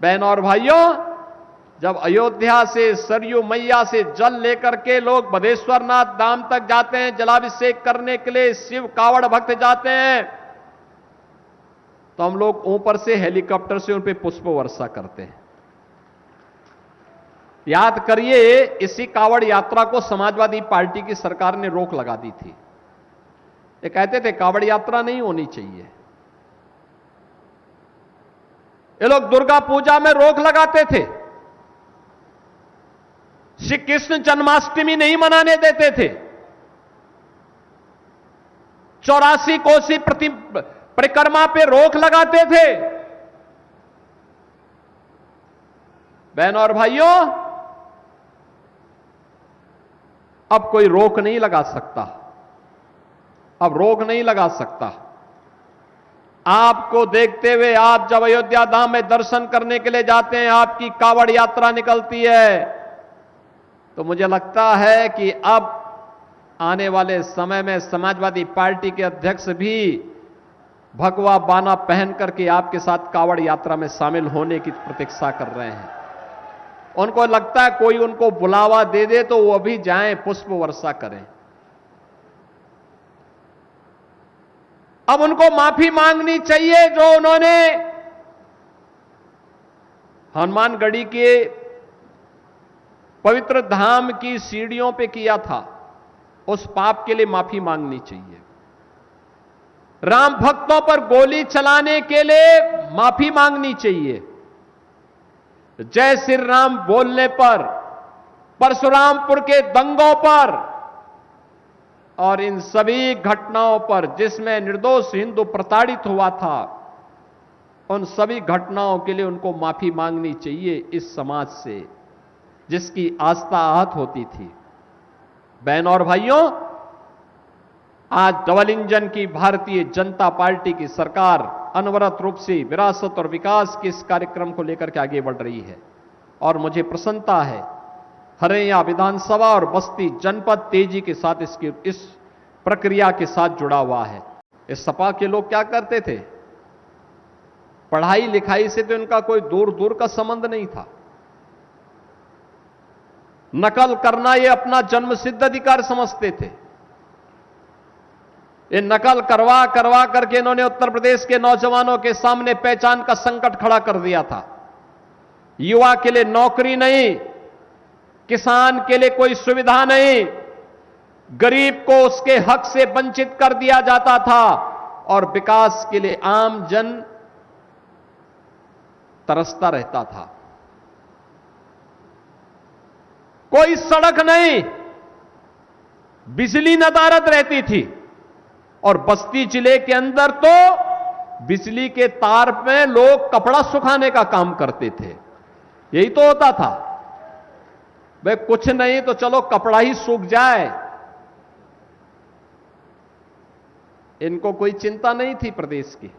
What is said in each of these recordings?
बहनों और भाइयों, जब अयोध्या से सरयू मैया से जल लेकर के लोग बदेश्वरनाथ धाम तक जाते हैं, जलाभिषेक करने के लिए शिव कावड़ भक्त जाते हैं, तो हम लोग ऊपर से हेलीकॉप्टर से उन पे पुष्प वर्षा करते हैं। याद करिए, इसी कावड़ यात्रा को समाजवादी पार्टी की सरकार ने रोक लगा दी थी। ये कहते थे कावड़ यात्रा नहीं होनी चाहिए। ये लोग दुर्गा पूजा में रोक लगाते थे, श्री कृष्ण जन्माष्टमी नहीं मनाने देते थे, 84 कोसी परिक्रमा पे रोक लगाते थे। बहनों और भाइयों, अब कोई रोक नहीं लगा सकता, अब रोक नहीं लगा सकता। आपको देखते हुए आप जब अयोध्या धाम में दर्शन करने के लिए जाते हैं, आपकी कावड़ यात्रा निकलती है, तो मुझे लगता है कि अब आने वाले समय में समाजवादी पार्टी के अध्यक्ष भी भगवा बाना पहन करके आपके साथ कावड़ यात्रा में शामिल होने की प्रतीक्षा कर रहे हैं। उनको लगता है कोई उनको बुलावा दे दे तो वो भी जाएं, पुष्प वर्षा करें। अब उनको माफी मांगनी चाहिए जो उन्होंने हनुमानगढ़ी के पवित्र धाम की सीढ़ियों पे किया था, उस पाप के लिए माफी मांगनी चाहिए। राम भक्तों पर गोली चलाने के लिए माफी मांगनी चाहिए। जय श्री राम बोलने पर, परशुरामपुर के दंगों पर और इन सभी घटनाओं पर जिसमें निर्दोष हिंदू प्रताड़ित हुआ था, उन सभी घटनाओं के लिए उनको माफी मांगनी चाहिए इस समाज से जिसकी आस्था आहत होती थी। बहनों और भाइयों, आज डबल इंजन की भारतीय जनता पार्टी की सरकार अनवरत रूप से विरासत और विकास के इस कार्यक्रम को लेकर के आगे बढ़ रही है और मुझे प्रसन्नता है हरैया विधानसभा और बस्ती जनपद तेजी के साथ इस प्रक्रिया के साथ जुड़ा हुआ है। इस सपा के लोग क्या करते थे, पढ़ाई लिखाई से तो इनका कोई दूर दूर का संबंध नहीं था। नकल करना ये अपना जन्मसिद्ध अधिकार समझते थे। ये नकल करवा करवा करके इन्होंने उत्तर प्रदेश के नौजवानों के सामने पहचान का संकट खड़ा कर दिया था। युवा के लिए नौकरी नहीं, किसान के लिए कोई सुविधा नहीं, गरीब को उसके हक से वंचित कर दिया जाता था और विकास के लिए आम जन तरसता रहता था। कोई सड़क नहीं, बिजली नदारद रहती थी और बस्ती जिले के अंदर तो बिजली के तार में लोग कपड़ा सुखाने का काम करते थे। यही तो होता था, भाई कुछ नहीं तो चलो कपड़ा ही सूख जाए। इनको कोई चिंता नहीं थी प्रदेश की।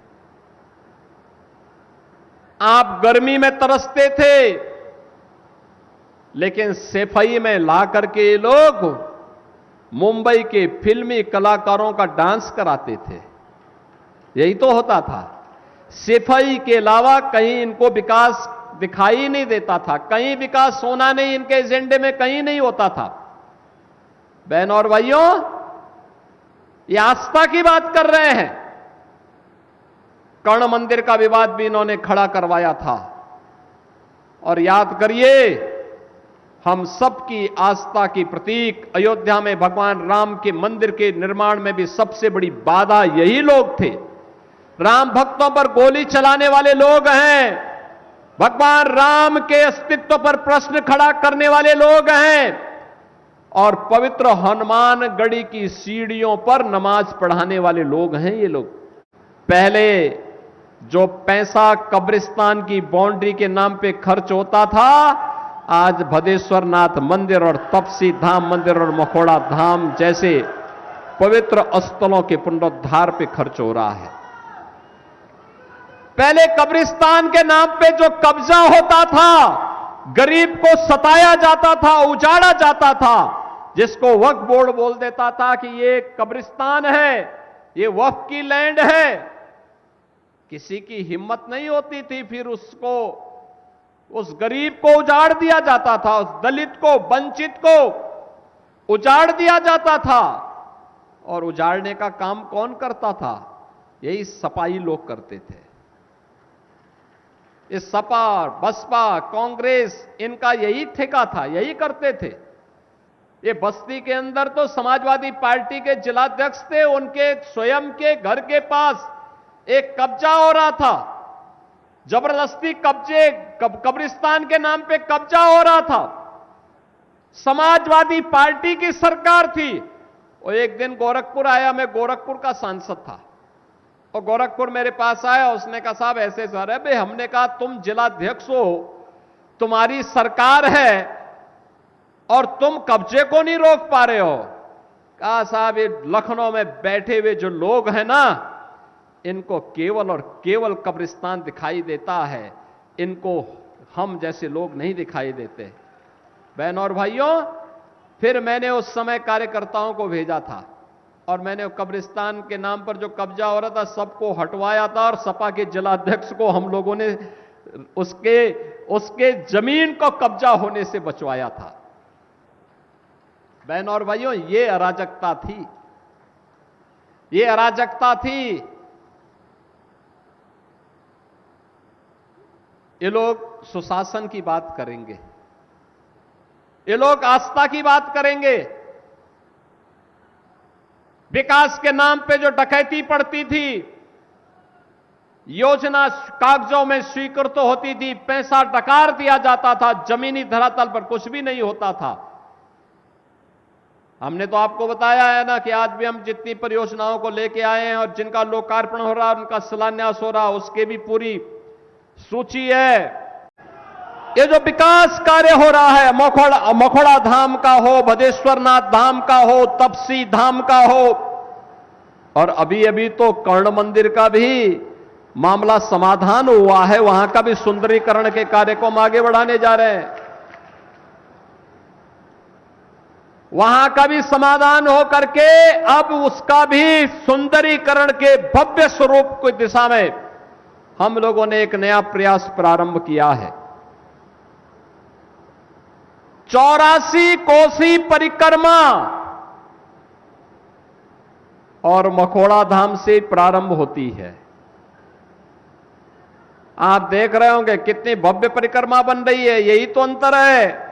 आप गर्मी में तरसते थे, लेकिन सफाई में ला करके ये लोग मुंबई के फिल्मी कलाकारों का डांस कराते थे। यही तो होता था। सफाई के अलावा कहीं इनको विकास दिखाई नहीं देता था, कहीं विकास होना नहीं, इनके एजेंडे में कहीं नहीं होता था। बहनों और भाइयों, ये आस्था की बात कर रहे हैं। कर्ण मंदिर का विवाद भी इन्होंने खड़ा करवाया था और याद करिए, हम सबकी आस्था की प्रतीक अयोध्या में भगवान राम के मंदिर के निर्माण में भी सबसे बड़ी बाधा यही लोग थे। राम भक्तों पर गोली चलाने वाले लोग हैं, भगवान राम के अस्तित्व पर प्रश्न खड़ा करने वाले लोग हैं और पवित्र हनुमानगढ़ी की सीढ़ियों पर नमाज पढ़ाने वाले लोग हैं ये लोग। पहले जो पैसा कब्रिस्तान की बाउंड्री के नाम पे खर्च होता था, आज भदेश्वरनाथ मंदिर और तपसी धाम मंदिर और मखोड़ा धाम जैसे पवित्र स्थलों के पुनरुद्धार पे खर्च हो रहा है। पहले कब्रिस्तान के नाम पे जो कब्जा होता था, गरीब को सताया जाता था, उजाड़ा जाता था, जिसको वक्फ बोर्ड बोल देता था कि ये कब्रिस्तान है, ये वक्फ की लैंड है, किसी की हिम्मत नहीं होती थी फिर उसको उस गरीब को उजाड़ दिया जाता था, उस दलित को, वंचित को उजाड़ दिया जाता था। और उजाड़ने का काम कौन करता था? यही सपाई लोग करते थे। इस सपा, बसपा, कांग्रेस, इनका यही ठेका था, यही करते थे। ये बस्ती के अंदर तो समाजवादी पार्टी के जिलाध्यक्ष थे, उनके स्वयं के घर के पास एक कब्जा हो रहा था, जबरदस्ती कब्रिस्तान के नाम पे कब्जा हो रहा था। समाजवादी पार्टी की सरकार थी। और एक दिन गोरखपुर आया, मैं गोरखपुर का सांसद था, और गोरखपुर मेरे पास आया, उसने कहा साहब ऐसे सर है भाई। हमने कहा तुम जिलाध्यक्ष हो, तुम्हारी सरकार है और तुम कब्जे को नहीं रोक पा रहे हो। कहा साहब ये लखनऊ में बैठे हुए जो लोग हैं ना, इनको केवल और केवल कब्रिस्तान दिखाई देता है, इनको हम जैसे लोग नहीं दिखाई देते। बहनों और भाइयों, फिर मैंने उस समय कार्यकर्ताओं को भेजा था और मैंने कब्रिस्तान के नाम पर जो कब्जा हो रहा था सबको हटवाया था, और सपा के जिलाध्यक्ष को हम लोगों ने उसके जमीन को कब्जा होने से बचवाया था। बहनों और भाइयों, ये अराजकता थी, ये अराजकता थी। ये लोग सुशासन की बात करेंगे, ये लोग आस्था की बात करेंगे। विकास के नाम पे जो डकैती पड़ती थी, योजना कागजों में स्वीकृत तो होती थी, पैसा डकार दिया जाता था, जमीनी धरातल पर कुछ भी नहीं होता था। हमने तो आपको बताया है ना कि आज भी हम जितनी परियोजनाओं को लेके आए हैं और जिनका लोकार्पण हो रहा है, उनका शिलान्यास हो रहा है, उसके भी पूरी सूची है। ये जो विकास कार्य हो रहा है, मखोड़ा धाम का हो, भदेश्वरनाथ धाम का हो, तपसी धाम का हो, और अभी अभी तो कर्ण मंदिर का भी मामला समाधान हुआ है, वहां का भी सुंदरीकरण के कार्य को हम आगे बढ़ाने जा रहे हैं। वहां का भी समाधान हो करके अब उसका भी सुंदरीकरण के भव्य स्वरूप की दिशा में हम लोगों ने एक नया प्रयास प्रारंभ किया है। 84 कोसी परिक्रमा और मखोड़ा धाम से प्रारंभ होती है। आप देख रहे होंगे कितनी भव्य परिक्रमा बन रही है। यही तो अंतर है।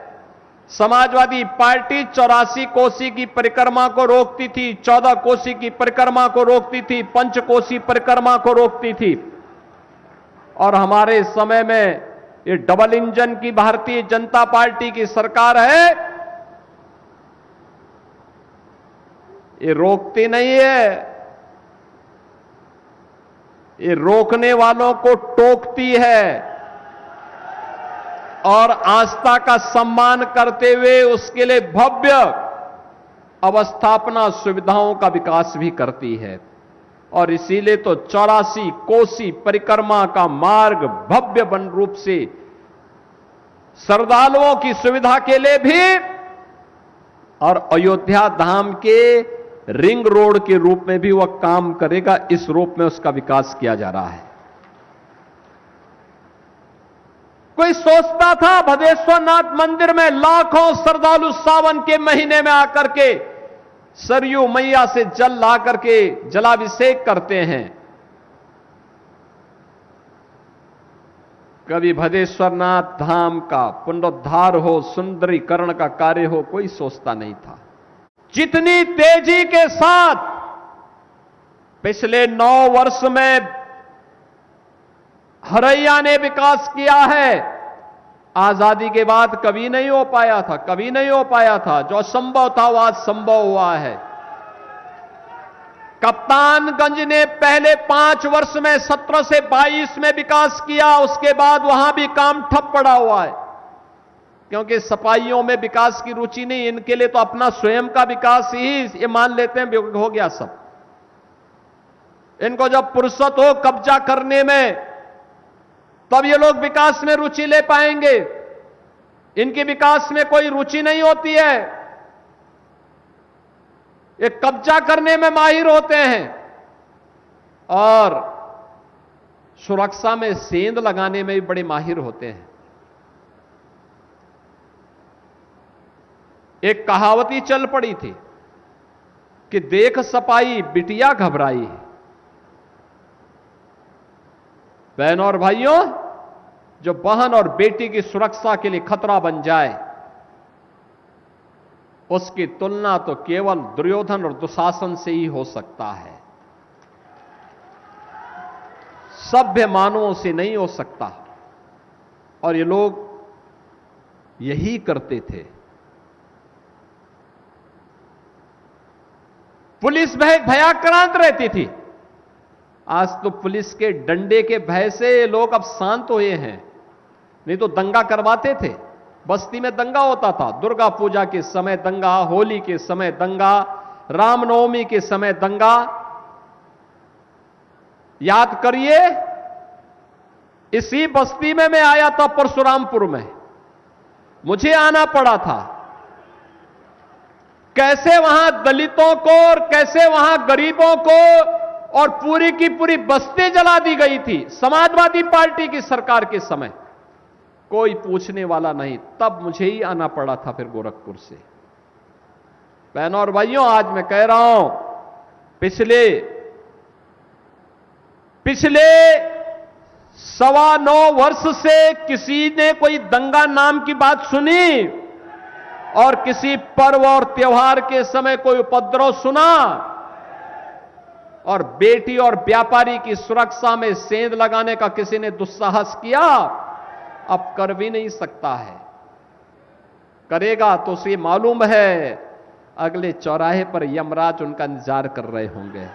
समाजवादी पार्टी 84 कोसी की परिक्रमा को रोकती थी, 14 कोसी की परिक्रमा को रोकती थी, पंचकोसी परिक्रमा को रोकती थी। और हमारे समय में ये डबल इंजन की भारतीय जनता पार्टी की सरकार है, ये रोकती नहीं है, ये रोकने वालों को टोकती है और आस्था का सम्मान करते हुए उसके लिए भव्य अवस्थापना सुविधाओं का विकास भी करती है। और इसीलिए तो 84 कोसी परिक्रमा का मार्ग भव्य बन रूप से श्रद्धालुओं की सुविधा के लिए भी और अयोध्या धाम के रिंग रोड के रूप में भी वह काम करेगा। इस रूप में उसका विकास किया जा रहा है। कोई सोचता था भदेश्वरनाथ मंदिर में लाखों श्रद्धालु सावन के महीने में आकर के सरयू मैया से जल ला करके जलाभिषेक करते हैं। कभी भदेश्वरनाथ धाम का पुनरुद्धार हो, सुंदरीकरण का कार्य हो, कोई सोचता नहीं था। जितनी तेजी के साथ पिछले 9 वर्ष में हरैया ने विकास किया है, आजादी के बाद कभी नहीं हो पाया था, कभी नहीं हो पाया था। जो संभव था वो आज संभव हुआ है। कप्तानगंज ने पहले 5 वर्ष में 17 से 22 में विकास किया, उसके बाद वहां भी काम ठप पड़ा हुआ है, क्योंकि सपाइयों में विकास की रुचि नहीं। इनके लिए तो अपना स्वयं का विकास ही ये मान लेते हैं हो गया सब। इनको जब फुर्सत हो कब्जा करने में, तब ये लोग विकास में रुचि ले पाएंगे। इनकी विकास में कोई रुचि नहीं होती है, ये कब्जा करने में माहिर होते हैं और सुरक्षा में सेंध लगाने में भी बड़े माहिर होते हैं। एक कहावती चल पड़ी थी कि देख सपाई बिटिया घबराई। बहनों और भाइयों, जो बहन और बेटी की सुरक्षा के लिए खतरा बन जाए, उसकी तुलना तो केवल दुर्योधन और दुशासन से ही हो सकता है, सभ्य मानवों से नहीं हो सकता। और ये लोग यही करते थे। पुलिस भयाक्रांत रहती थी। आज तो पुलिस के डंडे के भय से लोग अब शांत हुए हैं, नहीं तो दंगा करवाते थे। बस्ती में दंगा होता था, दुर्गा पूजा के समय दंगा, होली के समय दंगा, रामनवमी के समय दंगा। याद करिए, इसी बस्ती में मैं आया था परशुरामपुर में, मुझे आना पड़ा था। कैसे वहां दलितों को और कैसे वहां गरीबों को और पूरी की पूरी बस्ती जला दी गई थी समाजवादी पार्टी की सरकार के समय। कोई पूछने वाला नहीं, तब मुझे ही आना पड़ा था फिर गोरखपुर से। बहनों और भाइयों, आज मैं कह रहा हूं, पिछले 9.25 वर्ष से किसी ने कोई दंगा नाम की बात सुनी और किसी पर्व और त्योहार के समय कोई उपद्रव सुना और बेटी और व्यापारी की सुरक्षा में सेंध लगाने का किसी ने दुस्साहस किया? अब कर भी नहीं सकता है। करेगा तो उसे मालूम है अगले चौराहे पर यमराज उनका इंतजार कर रहे होंगे।